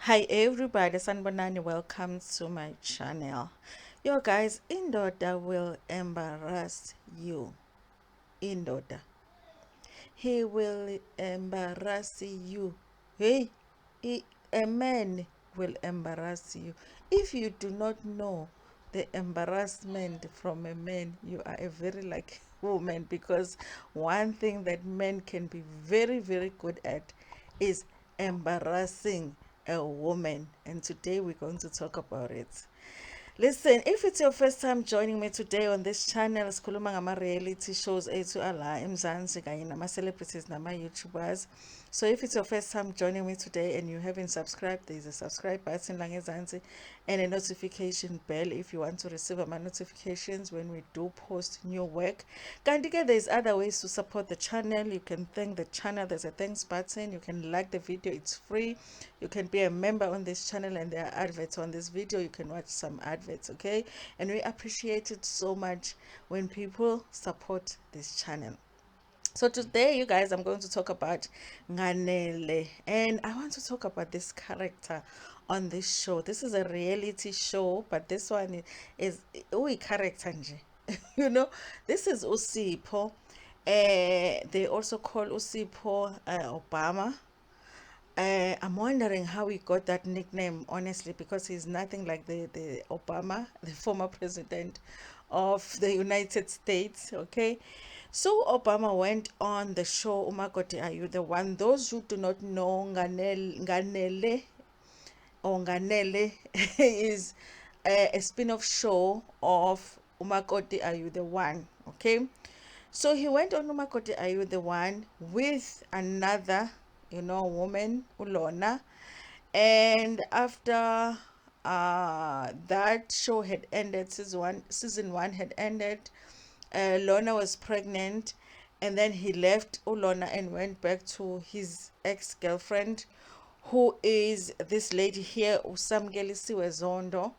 Hi everybody, Sanbonani, welcome to my channel. Yo guys, Indoda will embarrass you. Indoda. He will embarrass you. Hey, a man will embarrass you. If you do not know the embarrassment from a man, you are a very lucky woman, because one thing that men can be very, very good at is embarrassing a woman. And today we're going to talk about it. Listen, if it's your first time joining me today on this channel, sikhuluma ngama-reality shows ethu ala eMzansi kanye nama-celebrities nama-YouTubers. So if it's your first time joining me today and you haven't subscribed, there's a subscribe button la ngezansi and a notification bell if you want to receive my notifications when we do post new work. Kanti-ke there's other ways to support the channel. You can thank the channel. There's a thanks button. You can like the video. It's free. You can be a member on this channel, and there are adverts on this video. You can watch some adverts, okay? And we appreciate it so much when people support this channel. So today, you guys, I'm going to talk about Nganele, and I want to talk about this character on this show. This is a reality show, but this one is a character nje. You know, this is Usipho. They also call Usipho Obama. I'm wondering how he got that nickname, honestly, because he's nothing like the Obama, the former president of the United States. Okay, so Obama went on the show Umakoti Are You the One? Those who do not know, Nganele or Nganele is a spin-off show of Umakoti Are You the One? Okay, so he went on Umakoti Are You the One with another, woman, Ulona. And after that show had ended, season one had ended, Lorna was pregnant, and then he left Ulona and went back to his ex-girlfriend, who is this lady here, Usamgelisiwe Zondo,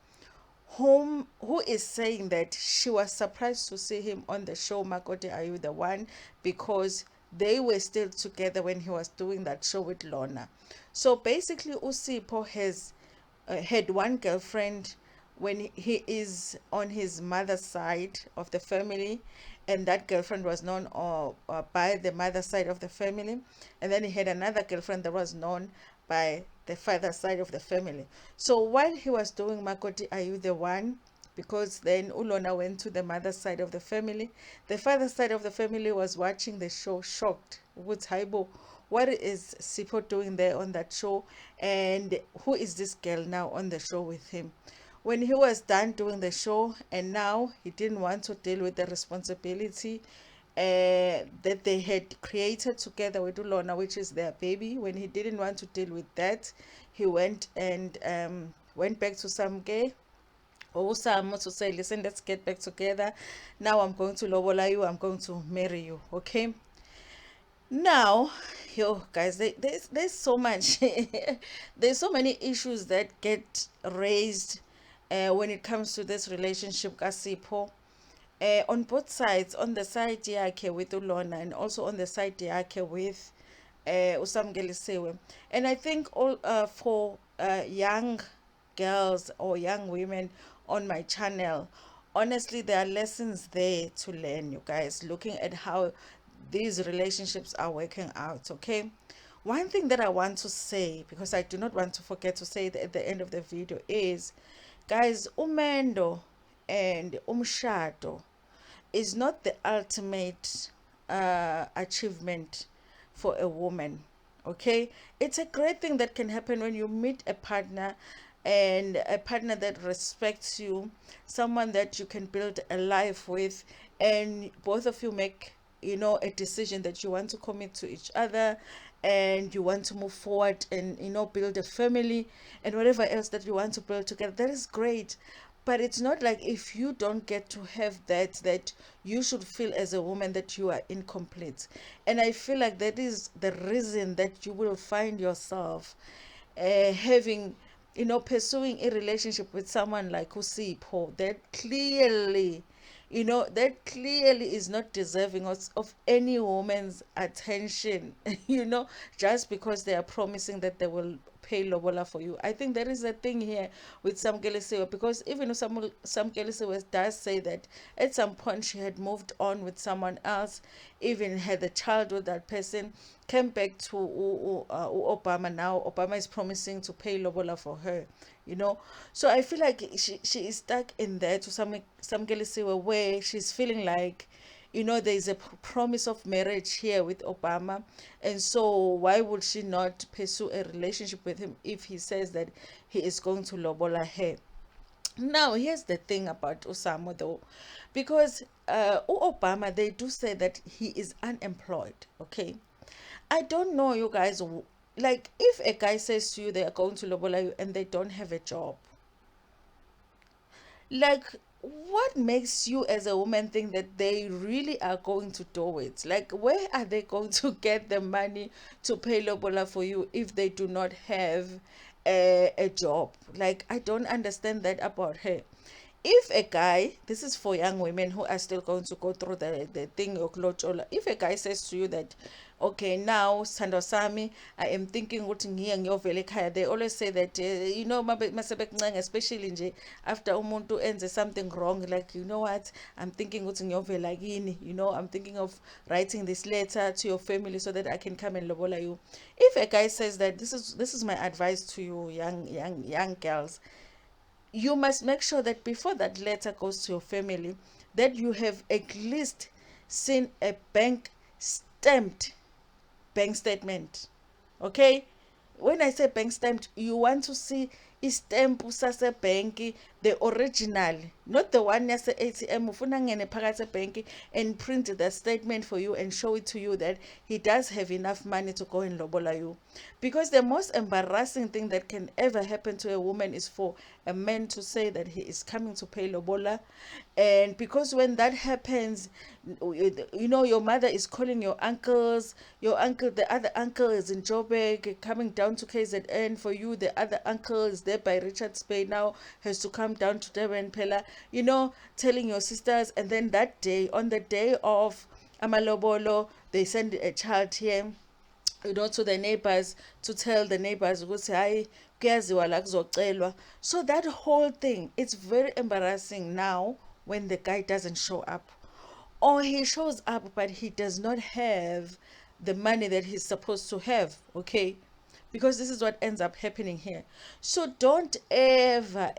who is saying that she was surprised to see him on the show Makoti Are You the One, because they were still together when he was doing that show with Lorna. So basically Usipho has had one girlfriend when he is on his mother's side of the family, and that girlfriend was known by the mother side of the family, and then he had another girlfriend that was known by the father side of the family. So while he was doing Makoti Are You the One, because then Ulona went to the mother side of the family, the father side of the family was watching the show shocked with Haibo. What is Sipo doing there on that show, and who is this girl now on the show with him? When he was done doing the show, and now he didn't want to deal with the responsibility that they had created together with Ulona, which is their baby. When he didn't want to deal with that, he went and went back to Samke or Samu to say, listen, let's get back together. Now I'm going to Lobola you, I'm going to marry you, okay? Now, yo guys, there's so much there's so many issues that get raised when it comes to this relationship kasipho, on both sides, on the side yakhe with Ulona and also on the side yakhe with usamgelisiwe. And I think all for young girls or young women on my channel, honestly there are lessons there to learn, you guys, looking at how these relationships are working out, okay? One thing that I want to say, because I do not want to forget to say it at the end of the video, is, guys, umendo and umshado is not the ultimate achievement for a woman, okay? It's a great thing that can happen when you meet a partner, and a partner that respects you, someone that you can build a life with, and both of you make, a decision that you want to commit to each other, and you want to move forward and, build a family and whatever else that you want to build together. That is great. But it's not like if you don't get to have that you should feel as a woman that you are incomplete. And I feel like that is the reason that you will find yourself having, pursuing a relationship with someone like Usipho, that clearly is not deserving of any woman's attention, just because they are promising that they will pay lobola for you. I think there is a thing here with Samkelisiwe, because even if Samkelisiwe does say that at some point she had moved on with someone else, even had a child with that person, came back to Obama. Now Obama is promising to pay lobola for her, you know. So I feel like she is stuck in there to some where she's feeling like, you know, there's a promise of marriage here with Obama, and so why would she not pursue a relationship with him if he says that he is going to lobola her? Now, here's the thing about Osama though, because Obama, they do say that he is unemployed. Okay, I don't know, you guys. Like, if a guy says to you they are going to lobola you and they don't have a job, like, what makes you as a woman think that they really are going to do it? Like, where are they going to get the money to pay lobola for you if they do not have a job? Like, I don't understand that about her. If a guy, this is for young women who are still going to go through the thing of lojola, if a guy says to you that, okay, now Sandosami, I am thinking what in your they always say that, you know, especially after umuntu ends something wrong, like, you know what, I'm thinking what in your you know, I'm thinking of writing this letter to your family so that I can come and lobola you. If a guy says that, this is my advice to you, young girls, you must make sure that before that letter goes to your family, that you have at least seen a bank stamped bank statement. Okay, when I say bank stamped, you want to see istamp bank, the original, not the one yase ATM. Ufuna ngene phakathi bank and print the statement for you and show it to you that he does have enough money to go and lobola you. Because the most embarrassing thing that can ever happen to a woman is for a man to say that he is coming to pay lobola. And because when that happens, you know, your mother is calling your uncles, your uncle, the other uncle is in Joburg coming down to KZN for you, the other uncle is there by Richards Bay now, has to come down to Durban Pella, you know, telling your sisters. And then that day, on the day of Amalobolo, they send a child here, you know, to the neighbors, to tell the neighbors ukuthi hayi kuyaziwa la kuzocelwa. So that whole thing, it's very embarrassing now when the guy doesn't show up, or he shows up but he does not have the money that he's supposed to have. Okay, because this is what ends up happening here. So don't ever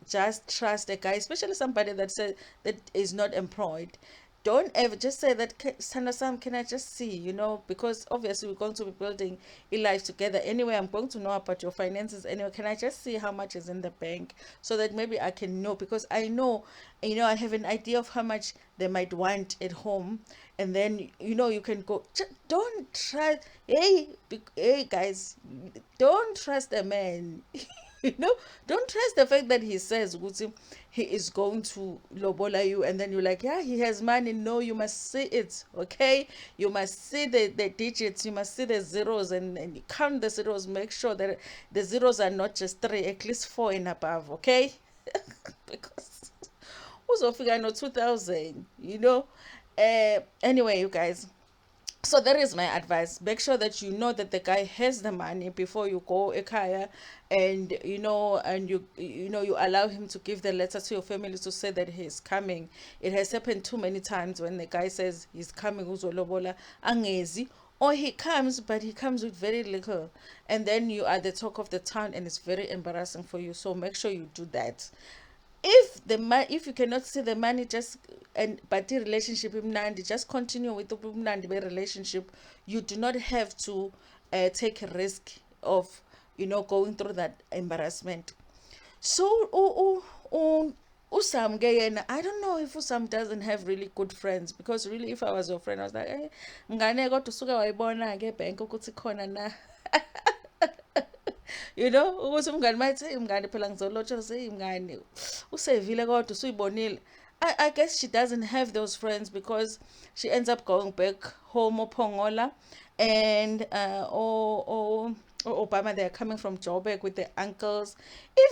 just trust a guy, especially somebody that said that is not employed. Don't ever just say that, Sandra Sam, can I just see, you know, because obviously we're going to be building a life together anyway. I'm going to know about your finances anyway. Can I just see how much is in the bank so that maybe I can know? Because I know, you know, I have an idea of how much they might want at home, and then, you know, you can go. Don't try. Hey guys, don't trust a man. You know, don't trust the fact that he says ukuthi he is going to lobola you, and then you're like, yeah, he has money. No, you must see it. Okay, you must see the digits, you must see the zeros, and you count the zeros. Make sure that the zeros are not just three, at least four and above. Okay, because uzofika no 2000, you know. Anyway, you guys, so that is my advice. Make sure that you know that the guy has the money before you go ekaya, and you know, and you know, you allow him to give the letter to your family to say that he's coming. It has happened too many times when the guy says he's coming uzolobola angezi, or he comes but he comes with very little, and then you are the talk of the town and it's very embarrassing for you. So make sure you do that. If you cannot see the money, just, and but the relationship imnandi, just continue with the imnandi relationship. You do not have to take a risk of, you know, going through that embarrassment. So Usam Gayena, I don't know if Usam doesn't have really good friends, because really, if I was your friend, I was like, eh, ngane kodwa usuke wayibona ke bank ukuthi khona na. You know, ukuthi umngani mayithi imngane phela ngizolotsha seyimngane usevile kodwa usuyibonile. I guess she doesn't have those friends because she ends up going back home Pongola, and Obama, they're coming from Joburg with the uncles.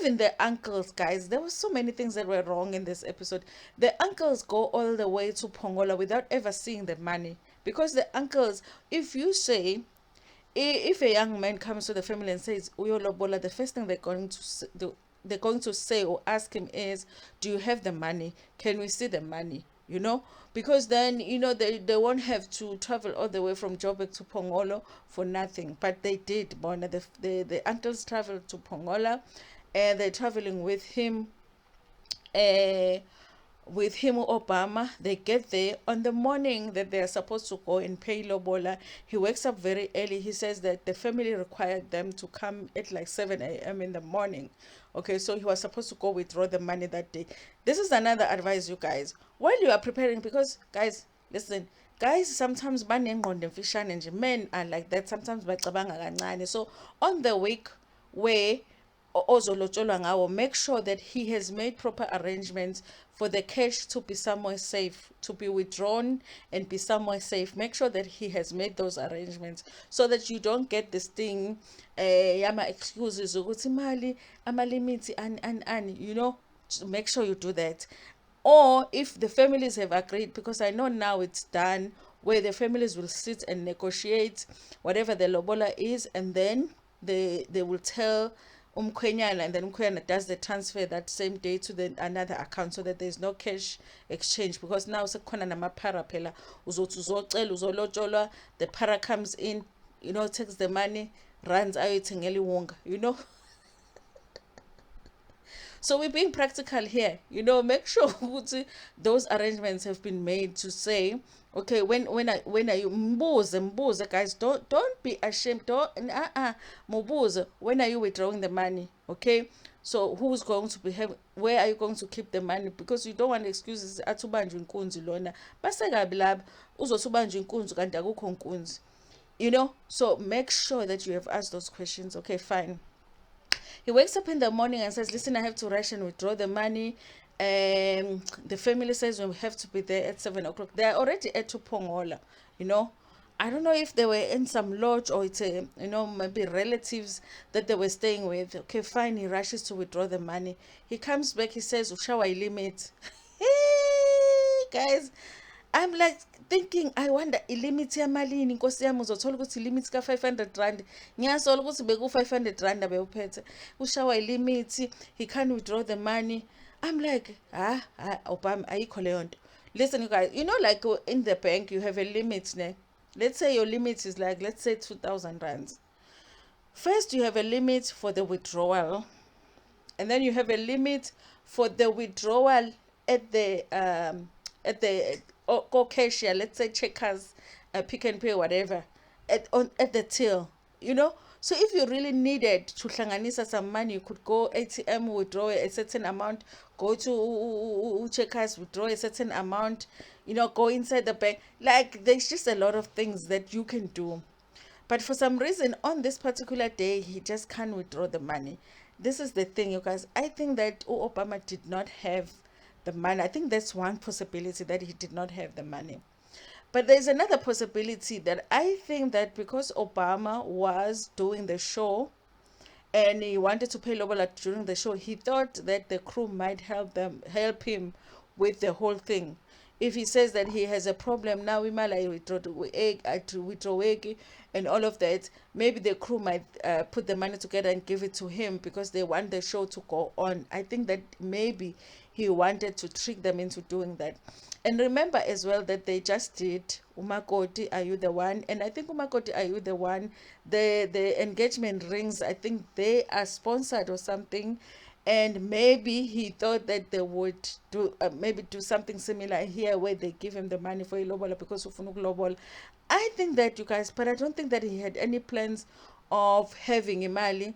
Even the uncles, guys, there were so many things that were wrong in this episode. The uncles go all the way to Pongola without ever seeing the money, because the uncles, if you say If a young man comes to the family and says uyo lobola, the first thing they're going to say or ask him is, do you have the money? Can we see the money? Because then they won't have to travel all the way from Joburg to Pongolo for nothing. But they did. Bona, the uncles traveled to Pongola, and they're traveling uh, with him, Obama. They get there on the morning that they are supposed to go and pay Lobola. He wakes up very early. He says that the family required them to come at like 7 a.m. in the morning. Okay, so he was supposed to go withdraw the money that day. This is another advice, you guys. While you are preparing, because guys, listen, guys sometimes banengqondo emfishane nje, men are like that. Sometimes bacabanga kancane. So on the week where ozolotsholwa ngawo, make sure that he has made proper arrangements for the cash to be somewhere safe, to be withdrawn and be somewhere safe. Make sure that he has made those arrangements so that you don't get this thing, yama excuses ukuthi imali ama-limits and make sure you do that. Or if the families have agreed, because I know now it's done, where the families will sit and negotiate whatever the lobola is, and then they will tell umkhwenyana, and then umkhwenyana does the transfer that same day to the another account, so that there's no cash exchange. Because now sekukhona namaphara phela, uzothi uzocela uzolotsholwa, the para comes in, takes the money, runs ayothengela iwonga. So we're being practical here. Make sure those arrangements have been made to say, okay, when are you mbuze, guys, don't be ashamed. Don't mubuze, when are you withdrawing the money? Okay, so who's going to be where are you going to keep the money? Because you don't want excuses. Athubanjwe inkunzi lona basekabi laba uzothi ubanjwe inkunzi kanti akukho nkunzi. So make sure that you have asked those questions. Okay, fine. He wakes up in the morning and says, listen, I have to rush and withdraw the money. The family says we have to be there at 7 o'clock. They're already at Tupongola, I don't know if they were in some lodge or it's maybe relatives that they were staying with. Okay, fine. He rushes to withdraw the money. He comes back. He says, "Ushawa limit." Guys, I'm like thinking, I wonder ilimit yamalini nkosi yami, uzothola ukuthi ilimit ka-500 rand. Ngiyasola ukuthi beku-500 rand abewuphethe. Ushawa ilimit, he can't withdraw the money. I'm like, Obama, ayikho leyo nto. Listen, you guys, like in the bank you have a limit ne. Let's say your limit is like, let's say 2,000 rands. First you have a limit for the withdrawal, and then you have a limit for the withdrawal at the go cashier, let's say Checkers, Pick and Pay, whatever, at the till. So if you really needed to hlanganisa some money, you could go ATM, withdraw a certain amount, go to Checkers, withdraw a certain amount, go inside the bank. Like, there's just a lot of things that you can do. But for some reason, on this particular day, he just can't withdraw the money. This is the thing, you guys. I think that Obama did not have the money. I think that's one possibility, that he did not have the money. But there's another possibility, that I think that because Obama was doing the show and he wanted to pay Lobola during the show, he thought that the crew might help him with the whole thing. If he says that he has a problem now, withdraw and all of that, maybe the crew might put the money together and give it to him because they want the show to go on. I think that maybe he wanted to trick them into doing that. And remember as well that they just did Umakoti, Are You the One? And I think Umakoti, Are You the One? The engagement rings, I think they are sponsored or something. And maybe he thought that they would maybe do something similar here, where they give him the money for Lobola because of Lobola. I think that, you guys, but I don't think that he had any plans of having Imali.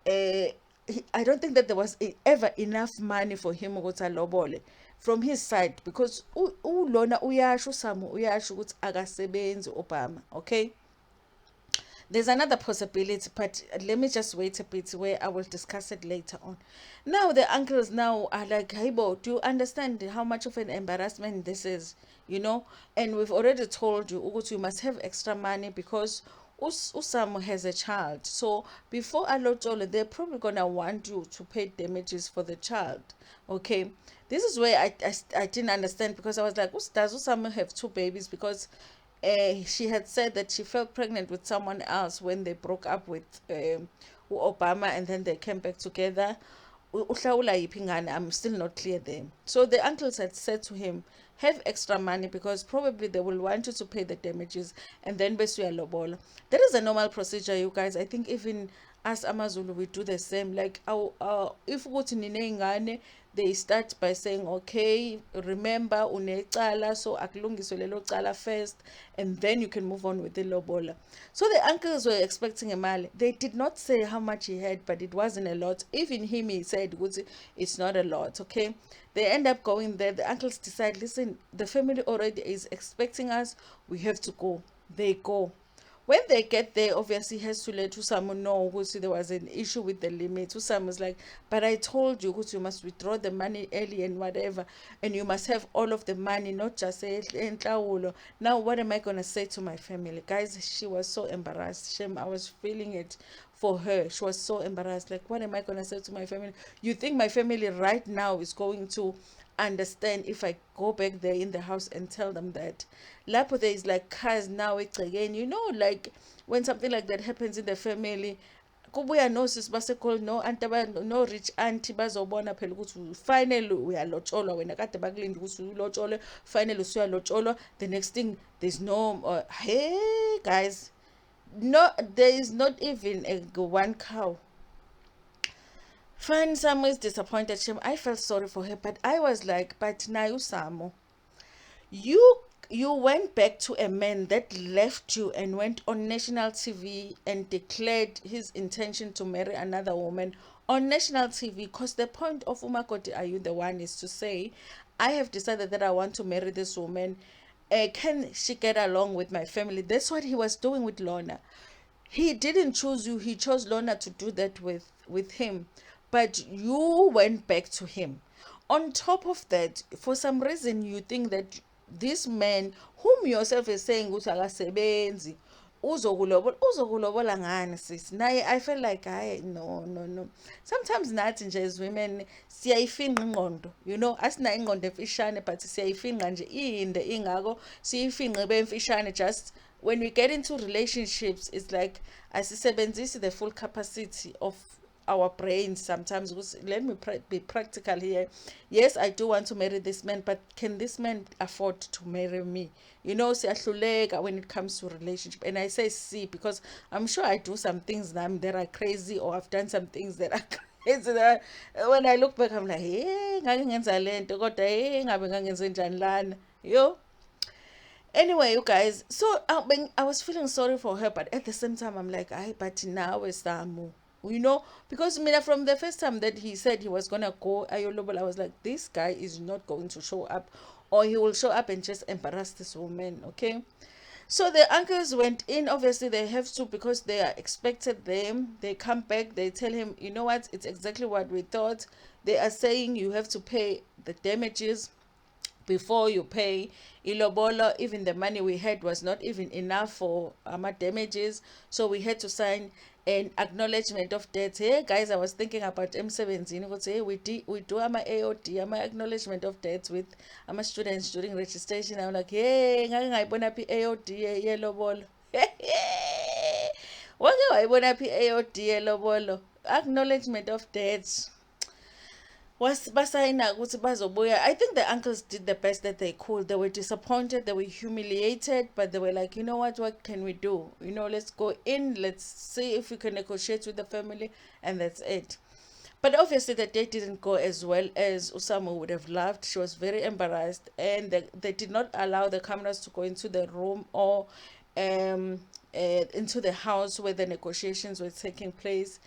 I don't think that there was ever enough money for him ukuthi alobole from his side, because Lorna uyasho, Samu uyasho ukuthi akasebenzi Obama. Okay, there's another possibility, but let me just wait a bit, where I will discuss it later on. Now the uncles now are like, hey Bo, do you understand how much of an embarrassment this is? And we've already told you, Ugutu, you must have extra money because Usamu has a child. So before Alotolo, they're probably gonna want you to pay damages for the child. Okay, this is where I didn't understand, because I was like, does Usamu have two babies? Because she had said that she felt pregnant with someone else when they broke up with Obama, and then they came back together. Uhlawula yiphi ingane? I'm still not clear there. So the uncles had said to him, have extra money because probably they will want you to pay the damages, and then bese uyalobola. That is a normal procedure, you guys. I think even us Amazulu, we do the same. Like if ukuthi niney'ngane, they start by saying, okay, remember unecala, so akulungiswe lelo cala first, and then you can move on with the lobola. So the uncles were expecting a mali. They did not say how much he had, but it wasn't a lot. Even him, he said, "Ukuthi, it's not a lot, okay?" They end up going there. The uncles decide, listen, the family already is expecting us. We have to go. They go. When they get there, obviously he has to let Usamu know because there was an issue with the limit. Usamu was like, but I told you because you must withdraw the money early and whatever, and you must have all of the money, not just in Tlawulo. Now what am I gonna say to my family? Guys, she was so embarrassed. Shem, I was feeling it for her. She was so embarrassed. Like, what am I gonna say to my family? You think my family right now is going to understand if I go back there in the house and tell them that? Lapo there is like cars now it's again, like when something like that happens in the family, kubuya no sis basekhona no auntie no rich auntie bazobona phela ukuthi finally uyalotsholwa wena kade bakulinda ukuthi ulotsholwe, finally usuyalotsholwa. The next thing, there's no hey guys, no, there is not even a one cow. Fine, Samu is disappointed. I felt sorry for her, but I was like, but now you, Samu, you you went back to a man that left you and went on national TV and declared his intention to marry another woman on national TV. Because the point of Umakoti, are you the one, is to say, I have decided that I want to marry this woman. Can she get along with my family? That's what he was doing with Lorna. He didn't choose you, he chose Lorna to do that with him, but you went back to him. On top of that, for some reason you think that this man whom yourself is saying ukuthi akasebenzi uzokulobola ngani sis naye. I feel like I no no no, sometimes nathi nje as women siyayifinqa ingqondo, asinayo ingqondo emfishane, but siyayifinqa nje inde ingako siyifinqe bemfishane. Just when we get into relationships, it's like asisebenzisi the full capacity of our brains sometimes. Let me be practical here. Yes, I do want to marry this man, but can this man afford to marry me? Siyahluleka when it comes to relationship. And I say see because I'm sure I do some things that are crazy, or I've done some things that are crazy that when I look back I'm like, hey, ngake ngenza lento kodwa hey ngabe ngangenze njani lana. Anyway, you guys, so I was feeling sorry for her, but at the same time, I'm like, but now it's Samu. Because from the first time that he said he was going to go Ayolobol, I was like, this guy is not going to show up, or he will show up and just embarrass this woman, okay? So the uncles went in. Obviously, they have to because they are expected them. They come back. They tell him, you know what? It's exactly what we thought. They are saying you have to pay the damages before you pay ilobola. Even the money we had was not even enough for our damages, so we had to sign an acknowledgement of debt. Hey guys, I was thinking about M17 ukuthi hey we do ama-AOD, ama-acknowledgement of debts with ama-students during registration. I'm like, hey ngake ngayibona phi i-AOD yelobola. Wake wayibona phi i-AOD yelobola, acknowledgement of debts. Was basayina ukuthi bazobuya. I think the uncles did the best that they could. They were disappointed, they were humiliated, but they were like, you know what can we do? Let's go in, let's see if we can negotiate with the family, and that's it. But obviously the date didn't go as well as Usama would have loved. She was very embarrassed, and they did not allow the cameras to go into the room or into the house where the negotiations were taking place.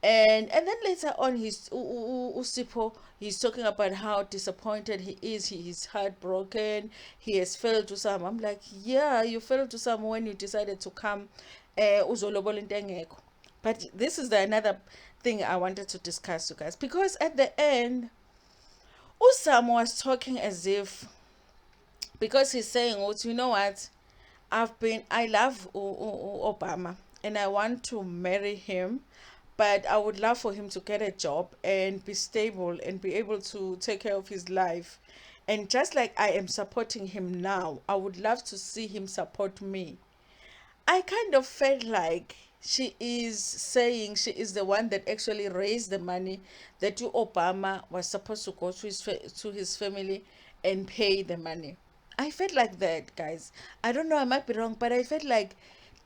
And then later on, Usipo, he's talking about how disappointed he is. He is heartbroken. He has failed to some. I'm like, yeah, you failed to some when you decided to come uzolobola into engekho. But this is another thing I wanted to discuss, you guys, because at the end, Usam was talking as if, because he's saying, oh, you know what, I love Obama and I want to marry him, but I would love for him to get a job and be stable and be able to take care of his life. And just like I am supporting him now, I would love to see him support me. I kind of felt like she is saying she is the one that actually raised the money that you Obama was supposed to go to to his family and pay the money. I felt like that, guys. I don't know, I might be wrong, but I felt like,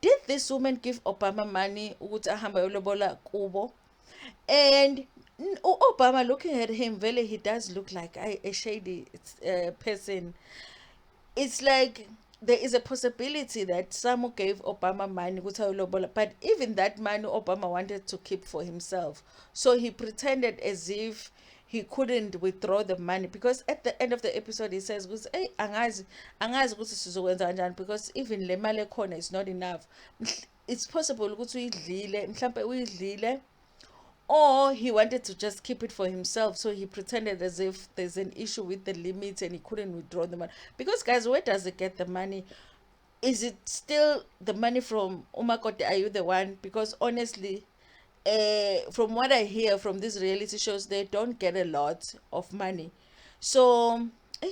did this woman give Obama money ukuthi ahambe ayolobola kubo? And Obama, looking at him, really, he does look like a shady person. It's like there is a possibility that Samu gave Obama money, but even that money Obama wanted to keep for himself. So he pretended as if he couldn't withdraw the money, because at the end of the episode he says, hey, angazi ukuthi sizokwenza kanjani, because even le mali ekhona is not enough. It's possible ukuthi uyidlile, mhlambe uyidlile, or he wanted to just keep it for himself, so he pretended as if there's an issue with the limits and he couldn't withdraw the money. Because, guys, where does he get the money? Is it still the money from Umakote? Are you the one? Because honestly, from what I hear from these reality shows, they don't get a lot of money. So,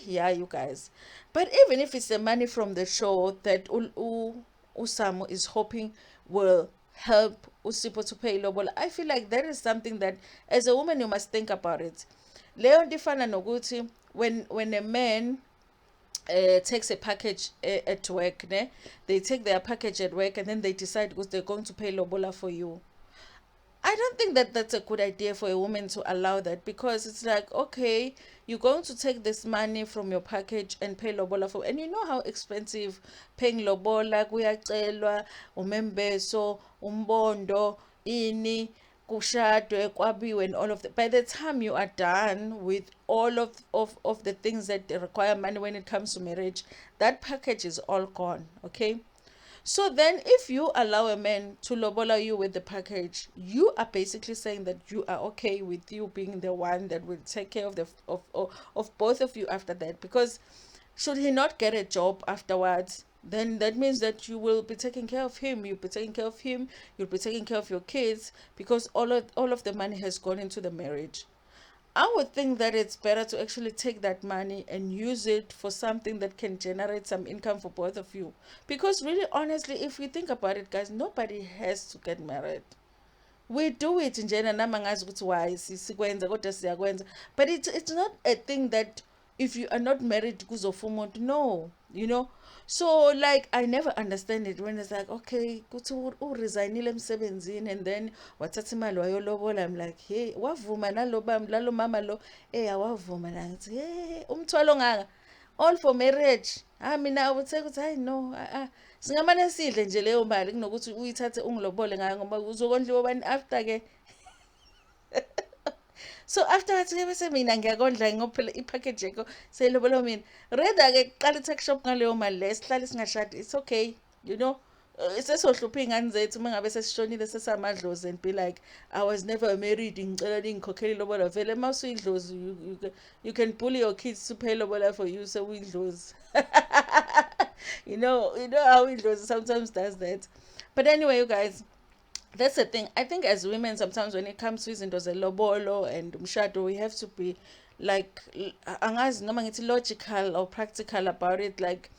yeah, you guys. But even if it's the money from the show that Usamu is hoping will help Usipo to pay Lobola, I feel like that is something that, as a woman, you must think about it. Leon Difana Noguti, when a man takes a package at work, ne? They take their package at work and then they decide because they're going to pay Lobola for you. I don't think that that's a good idea for a woman to allow that, because it's like, okay, you're going to take this money from your package and pay lobola for, and you know how expensive paying lobola, kuyacelwa, umembeso, umbondo, ini, kushadwe, kwabiwe, and all of that. By the time you are done with all of the things that require money when it comes to marriage, that package is all gone, okay? So then, if you allow a man to lobola you with the package, you are basically saying that you are okay with you being the one that will take care of of both of you after that. Because should he not get a job afterwards, then that means that you will be taking care of him. You'll be taking care of him. You'll be taking care of your kids, because all of the money has gone into the marriage. I would think that it's better to actually take that money and use it for something that can generate some income for both of you. Because really, honestly, if we think about it, guys, nobody has to get married. We do it in general, namangazi ukuthi why sikwenza kodwa siyakwenza, but it's not a thing that if you are not married kuzofuna umuntu, no, you know. So like, I never understand it when it's like, okay, kuthi uresignile emsebenzini and then wathatha imali wayolobola. I'm like, hey, wavuma nalo mama lo, awavuma na ngithi, hey, umthwalo ngaka, all for marriage. Mina ubuthe ukuthi hayi no, singamane sidle nje leyo mali kunokuthi uyithathe ungilobole ngayo, ngoba uzokondliwa bani after ke. So afterwards ke bese mina ngiyakondla ngophela ipackage yakho seyilobola mina, rather ke qala i-tech shop ngaleyo mali le, sihlale singashadi, it's okay, you know. Sesohlupha iy'ngane zethu uma ngabe sesishonile sesamadlozi and be like, I was never married, ngicela ningikhokhele ilobola. Vele uma usuyidlozi, you can bully your kids to pay lobola for you, so uyidlozi. You know how idlozi sometimes does that. But anyway, you guys, that's the thing. I think as women, sometimes when it comes to izinto zelobolo and umshado, we have to be like, angazi noma ngithi logical or practical about it. Like,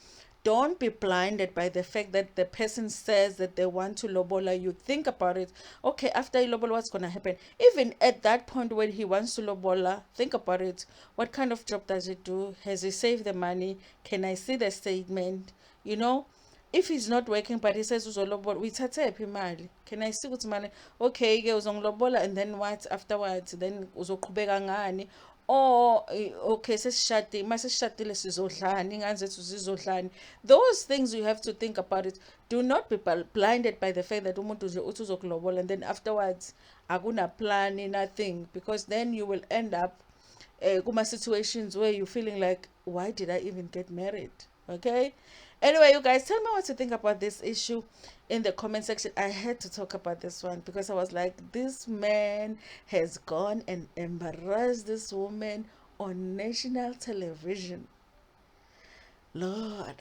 don't be blinded by the fact that the person says that they want to lobola you. Think about it. Okay, after you lobola, what's gonna happen? Even at that point when he wants to lobola, think about it. What kind of job does he do? Has he saved the money? Can I see the statement? You know, if he's not working but he says uzolobola, uyithathe phi imali? Can I see ukuthi mali, okay ke uzongilobola, and then what afterwards? Then uzoqhubeka ngani? Or okay, sesishadile, mase sishadile sizodlani, ingane zethu zizodlani. Those things you have to think about it. Do not be blinded by the fact that umuntu nje uthi uzokulobola and then afterwards akuna plan, nothing, because then you will end up kuma situations where you're feeling like, why did I even get married? Okay. Anyway, you guys, tell me what you think about this issue in the comment section. I had to talk about this one because I was like, this man has gone and embarrassed this woman on national television. Lord.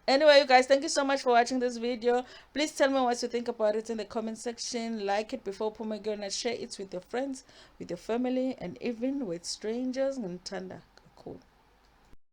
Anyway, you guys, thank you so much for watching this video. Please tell me what you think about it in the comment section. Like it before Pumagona, share it with your friends, with your family, and even with strangers. Ntanda.